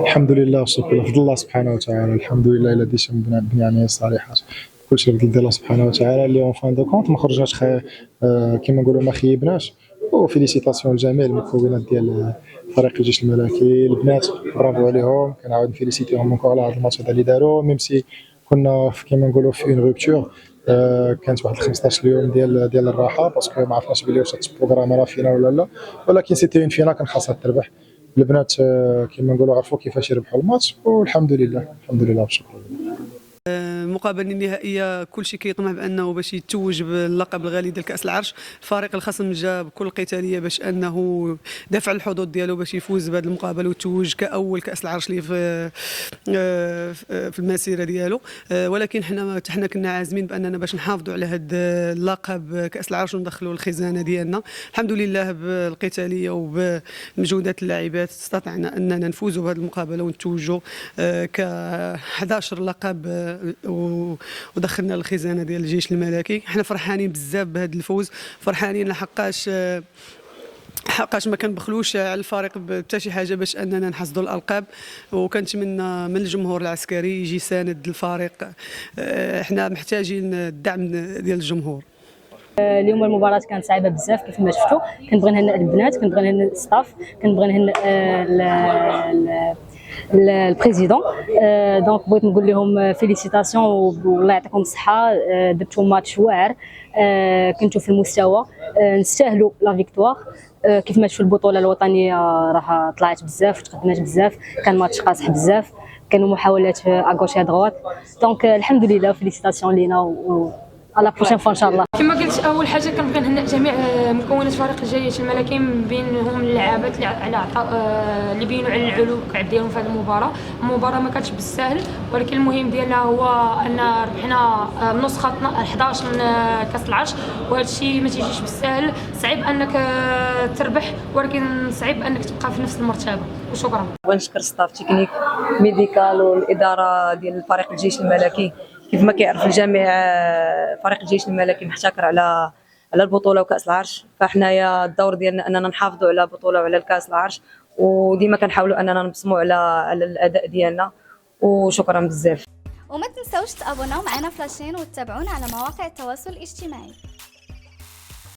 الحمد لله والشكر له فضل الله سبحانه وتعالى. الحمد لله الذي شم بنعمه الصالحات. كلشي بفضل الله سبحانه وتعالى اللي اون فان دو كونت ما خرجناش كيما نقولوا ما خيبناش. وفيليسيتاسيون لجميع المكونات ديال فريق الجيش الملكي. البنات برافو عليهم، كنعاود نفيليسيتيهم اونكور على هذا الماتش هذا اللي داروا، ميم سي كنا كيما نقولوا في اون روبتور. كانت واحد 15 يوم ديال الراحه باسكو ما عرفناش بلي واش تبروغرام لا فينال ولا لا، ولكن سيتي اون فينال كان خاصها تربح. البنات كيما نقولوا عرفوا كيفاش يربحوا الماتش، والحمد لله الحمد لله والشكر لله. المقابله النهائيه كل شيء كيطمح بانه باش يتوج باللقب الغالي ديال كاس العرش. فريق الخصم جا بكل قتاليه باش انه دافع الحظوظ ديالو باش يفوز بهذه المقابله ويتوج كاول كاس العرش ليه في المسيره ديالو. ولكن حنا كنا عازمين باننا باش نحافظوا على هذا اللقب كاس العرش وندخلوا الخزانه ديالنا. الحمد لله بالقتاليه وبمجهودات اللاعبات استطعنا اننا نفوزوا بهذه المقابله ونتوجوا ك 11 لقب ودخلنا الخزانه ديال الجيش الملكي. حنا فرحانين بزاف بهذا الفوز، فرحانين لحقاش ما كنبخلوش على الفريق حتى شي حاجه باش اننا نحصدوا الالقاب، وكنتمنى من الجمهور العسكري يجي ساند الفريق. حنا محتاجين الدعم ديال الجمهور. اليوم المباراة كانت صعيبة بزاف كيف ما شفتوا. كنبغي نهنئ البنات، كنبغي نهنئ الستاف، كنبغي نهنئ البريزيدون. دونك بغيت نقول لهم فيليسيتاسيون والله يعطيكم الصحة. درتوا ماتش واعر، كنتوا في المستوى، نستاهلوا لا فيكتوار. كيف ما تشوفوا البطولة الوطنية راه طلعت بزاف وتقدمات بزاف، كان ماتش قاصح بزاف، كانوا محاولات اغوش ادغوات. دونك الحمد لله فيليسيتاسيون لينا و على بروشين فوا ان شاء الله. كما قلت اول حاجه كنبغي نهنئ جميع مكونات فريق الجيش الملكي، بينهم اللاعبات اللي على اللي بينوا على العلو ديالهم في هذه المباراه. المباراه ما كانتش بالسهل، ولكن المهم ديالها هو ان ربحنا النسخه 11 من كاس العرش، وهذا الشيء ما تيجيش بالسهل. صعيب انك تربح، ولكن صعيب انك تبقى في نفس المرتبه. وشكرا. ونشكر ستاف تكنيك ميديكال والاداره ديال فريق الجيش الملكي. كيف ما كيعرف الجميع فريق الجيش الملكي محتكر على البطوله وكاس العرش، فحنايا الدور ديالنا اننا نحافظوا على البطوله وعلى الكاس العرش، وديما كنحاولوا اننا نبصموا على الاداء ديالنا. وشكرا بزاف. وما تنسوش تابوناو معنا في لاشين وتتابعونا على مواقع التواصل الاجتماعي.